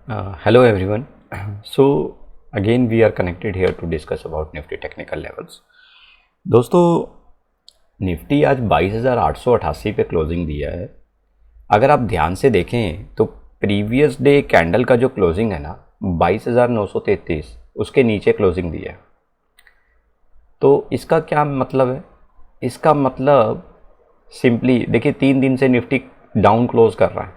Hello everyone. So again we are connected here to discuss about Nifty technical levels. दोस्तों Nifty आज 22,888 पे closing दिया है। अगर आप ध्यान से देखें तो प्रीवियस डे कैंडल का जो क्लोजिंग है ना 22,933 उसके नीचे क्लोजिंग दिया है। तो इसका क्या मतलब है? इसका मतलब सिंपली देखिए 3 दिन से निफ्टी डाउन क्लोज कर रहा है।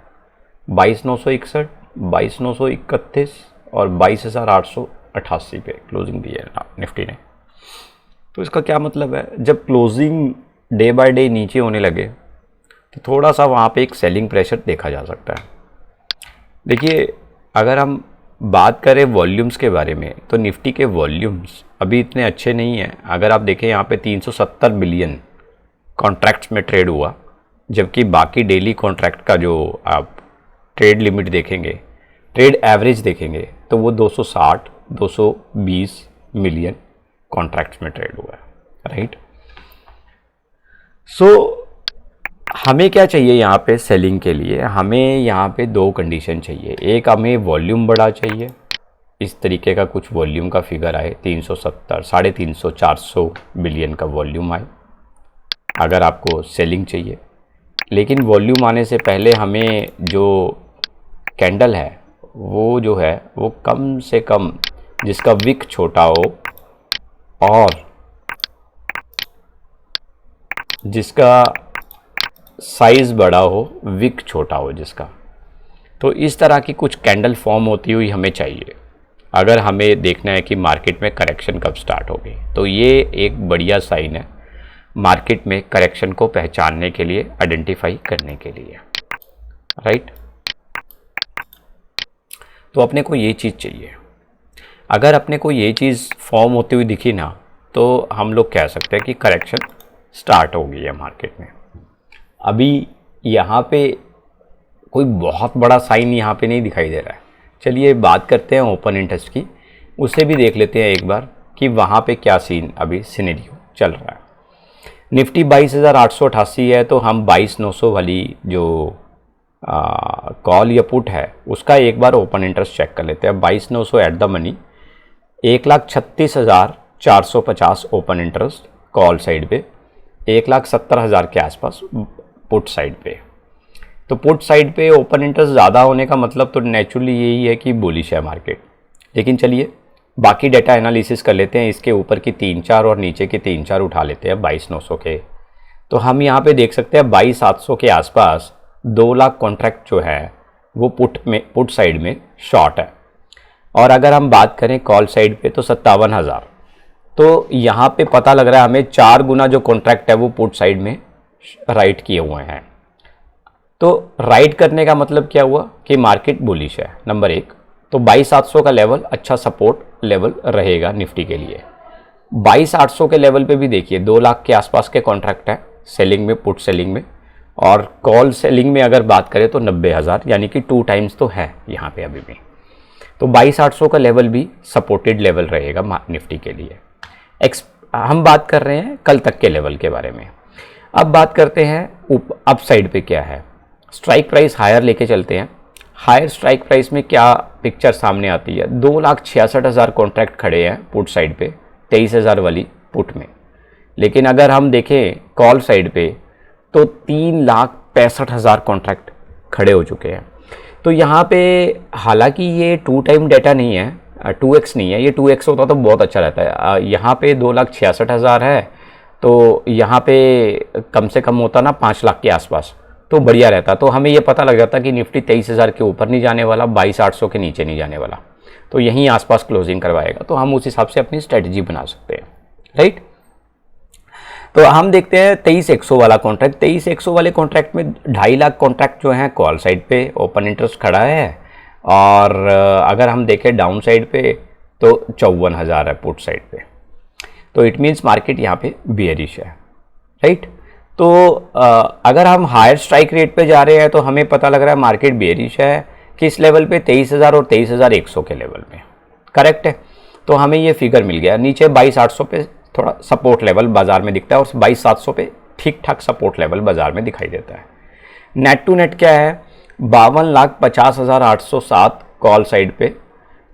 22,961, 22,931 और 22,888 पे क्लोजिंग दी है निफ्टी ने। तो इसका क्या मतलब है? जब क्लोजिंग डे बाय डे नीचे होने लगे तो थोड़ा सा वहाँ पे एक सेलिंग प्रेशर देखा जा सकता है। देखिए अगर हम बात करें वॉल्यूम्स के बारे में तो निफ्टी के वॉल्यूम्स अभी इतने अच्छे नहीं हैं। अगर आप देखें यहाँ पे 370 बिलियन कॉन्ट्रैक्ट्स में ट्रेड हुआ, जबकि बाकी डेली कॉन्ट्रैक्ट का जो आप ट्रेड लिमिट देखेंगे, ट्रेड एवरेज देखेंगे तो वो 260-220 मिलियन कॉन्ट्रैक्ट्स में ट्रेड हुआ है, राइट। सो हमें क्या चाहिए यहाँ पे सेलिंग के लिए? हमें यहाँ पे दो कंडीशन चाहिए। एक, हमें वॉल्यूम बड़ा चाहिए, इस तरीके का कुछ वॉल्यूम का फिगर आए, 370, 350, 400 बिलियन का वॉल्यूम आए अगर आपको सेलिंग चाहिए। लेकिन वॉल्यूम आने से पहले हमें जो कैंडल है वो जो है वो कम से कम जिसका विक छोटा हो और जिसका साइज़ बड़ा हो, विक छोटा हो जिसका, तो इस तरह की कुछ कैंडल फॉर्म होती हुई हमें चाहिए अगर हमें देखना है कि मार्केट में करेक्शन कब स्टार्ट होगी। तो ये एक बढ़िया साइन है मार्केट में करेक्शन को पहचानने के लिए, आइडेंटिफाई करने के लिए, राइट। तो अपने को ये चीज़ चाहिए। अगर अपने को ये चीज़ फॉर्म होती हुई दिखी ना तो हम लोग कह सकते हैं कि करेक्शन स्टार्ट हो गई है मार्केट में। अभी यहाँ पे कोई बहुत बड़ा साइन यहाँ पे नहीं दिखाई दे रहा है। चलिए बात करते हैं ओपन इंटरेस्ट की, उसे भी देख लेते हैं एक बार कि वहाँ पे क्या सीन अभी सिनेरियो चल रहा है। निफ्टी 22,888 है तो हम 22,900 वाली जो कॉल या पुट है उसका एक बार ओपन इंटरेस्ट चेक कर लेते हैं। 22,900 at the money, 1,36,450 open interest call side पे, 1,70,000 के आसपास पुट साइड पे। तो पुट साइड पे ओपन इंटरेस्ट ज़्यादा होने का मतलब तो नेचुरली यही है कि बुलिश है मार्केट। लेकिन चलिए बाकी डेटा एनालिसिस कर लेते हैं। इसके ऊपर की 3-4 और नीचे के 3-4 उठा लेते हैं 22,900 के। तो हम यहाँ पे देख सकते हैं 22,700 के आसपास 2 लाख कॉन्ट्रैक्ट जो है वो पुट साइड में शॉर्ट है। और अगर हम बात करें कॉल साइड पे तो 57,000। तो यहाँ पे पता लग रहा है हमें 4 गुना जो कॉन्ट्रैक्ट है वो पुट साइड में राइट किए हुए हैं। तो राइट करने का मतलब क्या हुआ कि मार्केट बुलिश है, नंबर 1। तो 22,700 का लेवल अच्छा सपोर्ट लेवल रहेगा निफ्टी के लिए। 22,800 के लेवल पे भी देखिए 2 लाख के आसपास के कॉन्ट्रैक्ट है सेलिंग में, पुट सेलिंग में, और कॉल सेलिंग में अगर बात करें तो 90,000, यानी कि 2 टाइम्स तो है यहाँ पे अभी भी। तो 22,800 का लेवल भी सपोर्टेड लेवल रहेगा निफ्टी के लिए। हम बात कर रहे हैं कल तक के लेवल के बारे में। अब बात करते हैं अप साइड पे क्या है। स्ट्राइक प्राइस हायर लेके चलते हैं। हायर स्ट्राइक प्राइस में क्या पिक्चर सामने आती है? 2,66,000 कॉन्ट्रैक्ट खड़े हैं पुट साइड पे, 23,000 वाली पुट में। लेकिन अगर हम देखें कॉल साइड पे तो 3,65,000 कॉन्ट्रैक्ट खड़े हो चुके हैं। तो यहाँ पे हालांकि ये 2 टाइम डेटा नहीं है, 2x नहीं है, ये 2x होता तो बहुत अच्छा रहता है। यहाँ पे 2,66,000 है तो यहाँ पे कम से कम होता ना 5 लाख के आसपास, तो बढ़िया रहता। तो हमें ये पता लग जाता कि निफ्टी 23,000 के ऊपर नहीं जाने वाला, 22,800 के नीचे नहीं जाने वाला, तो यहीं आसपास क्लोजिंग करवाएगा। तो हम उस हिसाब से अपनी स्ट्रेटजी बना सकते हैं, राइट। तो हम देखते हैं 23,100 वाला कॉन्ट्रैक्ट। 23,100 वाले कॉन्ट्रैक्ट में 2.5 लाख कॉन्ट्रैक्ट जो हैं कॉल साइड पे ओपन इंटरेस्ट खड़ा है, और अगर हम देखें डाउन साइड पे तो 54,000 है पुट साइड पे। तो इट मीन्स मार्केट यहाँ पे बेयरिश है, राइट। तो अगर हम हायर स्ट्राइक रेट पे जा रहे हैं तो हमें पता लग रहा है मार्केट बेयरिश है किस लेवल पे? 23,000 और 23,100 के लेवल में, करेक्ट है। तो हमें ये फिगर मिल गया। नीचे 22,800 पे थोड़ा सपोर्ट लेवल बाजार में दिखता है और 22,700 पे ठीक ठाक सपोर्ट लेवल बाजार में दिखाई देता है। नेट टू नेट क्या है? 52,50,807 कॉल साइड पे,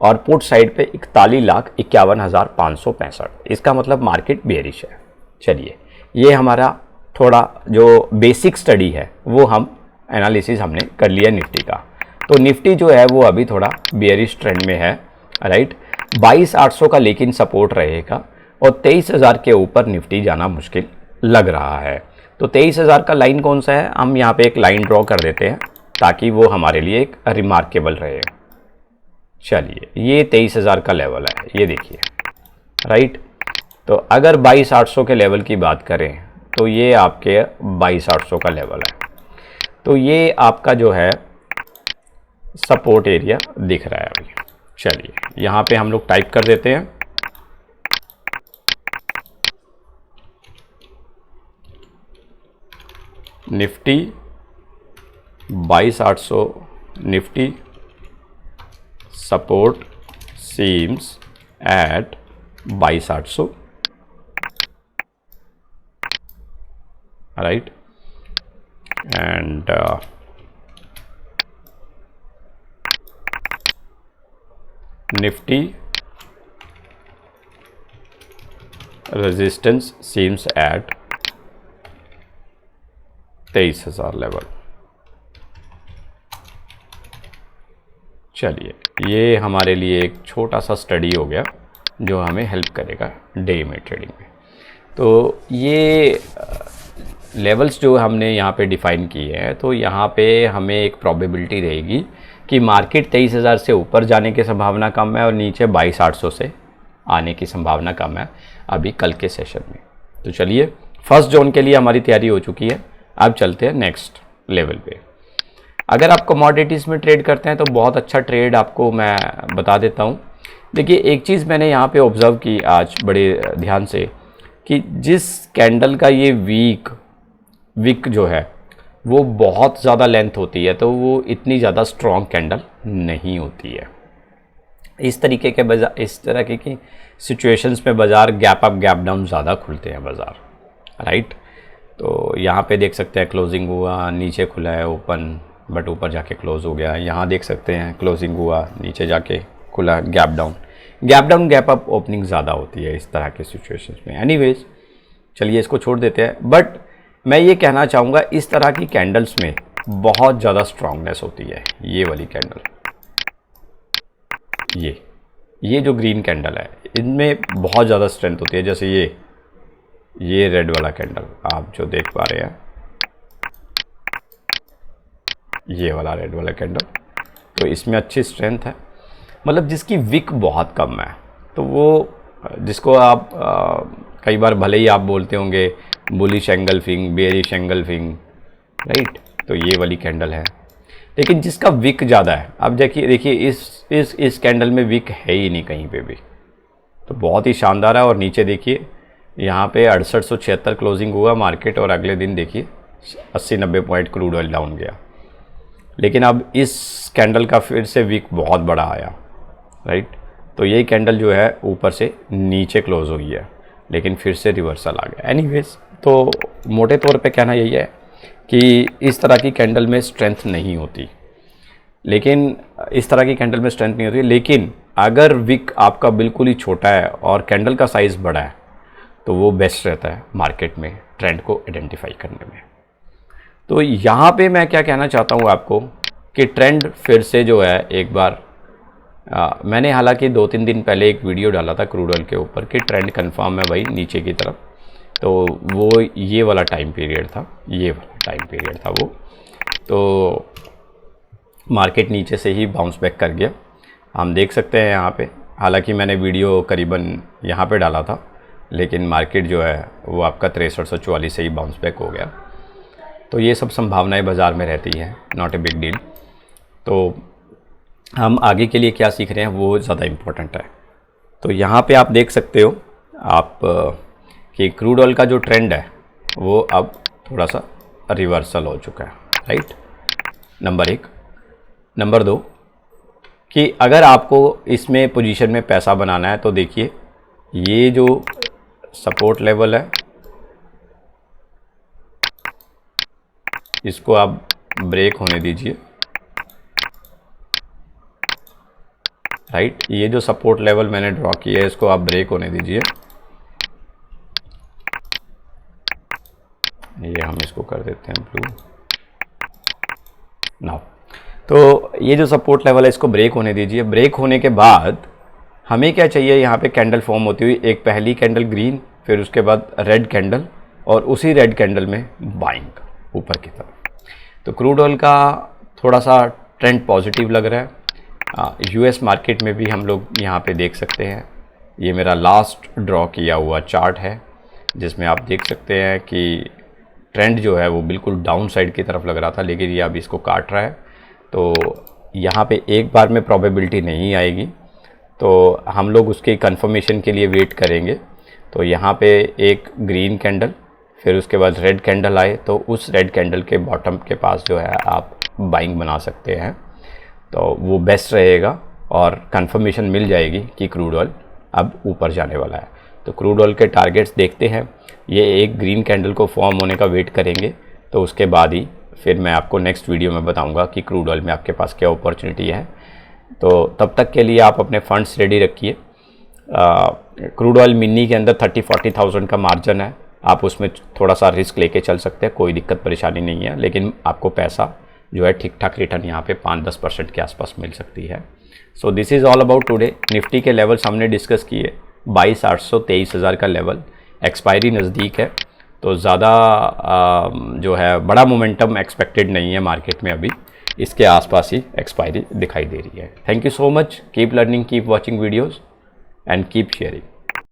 और पुट साइड पे 41,51,565। इसका मतलब मार्केट बेयरिश है। चलिए, ये हमारा थोड़ा जो बेसिक स्टडी है वो हम एनालिसिस हमने कर लिया निफ्टी का। तो निफ्टी जो है वो अभी थोड़ा बेयरिश ट्रेंड में है, राइट। 22,800 का लेकिन सपोर्ट रहेगा और 23,000 के ऊपर निफ्टी जाना मुश्किल लग रहा है। तो 23,000 का लाइन कौन सा है, हम यहाँ पे एक लाइन ड्रॉ कर देते हैं ताकि वो हमारे लिए एक रिमार्केबल रहे। चलिए, ये 23,000 का लेवल है, ये देखिए, राइट। तो अगर 22,800 के लेवल की बात करें तो ये आपके 22,800 का लेवल है। तो ये आपका जो है सपोर्ट एरिया दिख रहा है अभी। चलिए, यहाँ पे हम लोग टाइप कर देते हैं Nifty 22,800, Nifty support seems at 22,800, right. And Nifty resistance seems at 23,000 level. चलिए, ये हमारे लिए एक छोटा सा स्टडी हो गया जो हमें हेल्प करेगा डे में ट्रेडिंग में। तो ये लेवल्स जो हमने यहाँ पे डिफ़ाइन किए हैं, तो यहाँ पे हमें एक प्रोबेबिलिटी रहेगी कि मार्केट 23,000 से ऊपर जाने की संभावना कम है और नीचे 22,800 से आने की संभावना कम है अभी कल के सेशन में। तो चलिए, फर्स्ट जोन के लिए हमारी तैयारी हो चुकी है, अब चलते हैं नेक्स्ट लेवल पे। अगर आप कमोडिटीज़ में ट्रेड करते हैं तो बहुत अच्छा ट्रेड आपको मैं बता देता हूँ। देखिए, एक चीज़ मैंने यहाँ पे ऑब्ज़र्व की आज बड़े ध्यान से कि जिस कैंडल का ये विक जो है वो बहुत ज़्यादा लेंथ होती है तो वो इतनी ज़्यादा स्ट्रॉन्ग कैंडल नहीं होती है। इस तरीके के इस तरह की सिचुएशंस में बाज़ार गैप अप गैप डाउन ज़्यादा खुलते हैं बाज़ार, राइट। तो यहाँ पे देख सकते हैं क्लोजिंग हुआ, नीचे खुला है ओपन, बट ऊपर जाके क्लोज हो गया। यहाँ देख सकते हैं क्लोजिंग हुआ, नीचे जाके खुला, gap down gap up opening ज़्यादा होती है इस तरह के सिचुएशंस में। एनीवेज, चलिए इसको छोड़ देते हैं। बट मैं ये कहना चाहूँगा, इस तरह की कैंडल्स में बहुत ज़्यादा स्ट्रांगनेस होती है। ये वाली कैंडल, ये जो ग्रीन कैंडल है, इनमें बहुत ज़्यादा स्ट्रेंथ होती है। जैसे ये रेड वाला कैंडल आप जो देख पा रहे हैं, ये वाला रेड वाला कैंडल, तो इसमें अच्छी स्ट्रेंथ है। मतलब जिसकी विक बहुत कम है, तो वो जिसको आप कई बार भले ही आप बोलते होंगे bullish engulfing, bearish engulfing, right. तो ये वाली कैंडल है, लेकिन जिसका विक ज़्यादा है। अब देखिए इस कैंडल में विक है ही नहीं कहीं पे भी, तो बहुत ही शानदार है। और नीचे देखिए, यहाँ पे 6876 क्लोजिंग हुआ मार्केट, और अगले दिन देखिए 80-90 पॉइंट क्रूड ऑयल डाउन गया। लेकिन अब इस कैंडल का फिर से विक बहुत बड़ा आया, राइट। तो यही कैंडल जो है ऊपर से नीचे क्लोज हुई है, लेकिन फिर से रिवर्सल आ गया। एनीवेज, तो मोटे तौर पे कहना यही है कि इस तरह की कैंडल में स्ट्रेंथ नहीं होती, लेकिन अगर विक आपका बिल्कुल ही छोटा है और कैंडल का साइज़ बड़ा है तो वो बेस्ट रहता है मार्केट में ट्रेंड को आइडेंटिफाई करने में। तो यहाँ पे मैं क्या कहना चाहता हूँ आपको कि ट्रेंड फिर से जो है एक बार मैंने हालांकि 2-3 दिन पहले एक वीडियो डाला था क्रूड ऑयल के ऊपर कि ट्रेंड कंफर्म है भाई नीचे की तरफ। तो वो ये वाला टाइम पीरियड था, वो तो मार्केट नीचे से ही बाउंस बैक कर गया, हम देख सकते हैं यहाँ पे। हालांकि मैंने वीडियो करीबन यहाँ पे डाला था, लेकिन मार्केट जो है वो आपका 6344 से ही बाउंस बैक हो गया। तो ये सब संभावनाएं बाज़ार में रहती हैं, नॉट ए बिग डील। तो हम आगे के लिए क्या सीख रहे हैं वो ज़्यादा इम्पोर्टेंट है। तो यहाँ पे आप देख सकते हो आप कि क्रूड ऑयल का जो ट्रेंड है वो अब थोड़ा सा रिवर्सल हो चुका है, राइट। नंबर 1। नंबर 2 कि अगर आपको इसमें पोजीशन में पैसा बनाना है तो देखिए ये जो सपोर्ट लेवल है इसको आप ब्रेक होने दीजिए, राइट। ये जो सपोर्ट लेवल मैंने ड्रॉ किया है इसको आप ब्रेक होने दीजिए। ये हम इसको कर देते हैं ब्लू नाउ। तो ये जो सपोर्ट लेवल है इसको ब्रेक होने दीजिए। ब्रेक होने के बाद हमें क्या चाहिए, यहाँ पे कैंडल फॉर्म होती हुई, एक पहली कैंडल ग्रीन, फिर उसके बाद रेड कैंडल, और उसी रेड कैंडल में बाइंग ऊपर की तरफ। तो क्रूड ऑयल का थोड़ा सा ट्रेंड पॉजिटिव लग रहा है। यूएस मार्केट में भी हम लोग यहाँ पे देख सकते हैं, ये मेरा लास्ट ड्रॉ किया हुआ चार्ट है जिसमें आप देख सकते हैं कि ट्रेंड जो है वो बिल्कुल डाउन साइड की तरफ लग रहा था, लेकिन ये अब इसको काट रहा है। तो यहाँ पे एक बार में प्रोबेबिलिटी नहीं आएगी, तो हम लोग उसके कंफर्मेशन के लिए वेट करेंगे। तो यहाँ पे एक ग्रीन कैंडल, फिर उसके बाद रेड कैंडल आए, तो उस रेड कैंडल के बॉटम के पास जो है आप बाइंग बना सकते हैं, तो वो बेस्ट रहेगा और कंफर्मेशन मिल जाएगी कि क्रूड ऑयल अब ऊपर जाने वाला है। तो क्रूड ऑयल के टारगेट्स देखते हैं। ये एक ग्रीन कैंडल को फॉर्म होने का वेट करेंगे, तो उसके बाद ही फिर मैं आपको नेक्स्ट वीडियो में बताऊंगा कि क्रूड ऑयल में आपके पास क्या अपॉर्चुनिटी है। तो तब तक के लिए आप अपने फंड्स रेडी रखिए। क्रूड ऑयल मिनी के अंदर 30-40 थाउजेंड का मार्जिन है, आप उसमें थोड़ा सा रिस्क लेके चल सकते हैं, कोई दिक्कत परेशानी नहीं है, लेकिन आपको पैसा जो है ठीक ठाक रिटर्न यहाँ पे 5-10% के आसपास मिल सकती है। So this is all about today. Nifty के लेवल्स हमने डिस्कस किए, 22,800 23,000 का लेवल, एक्सपायरी नज़दीक है, तो ज़्यादा जो है बड़ा मोमेंटम एक्सपेक्टेड नहीं है मार्केट में अभी, इसके आसपास ही एक्सपायरी दिखाई दे रही है। Thank you so much, keep learning, keep watching videos and keep sharing.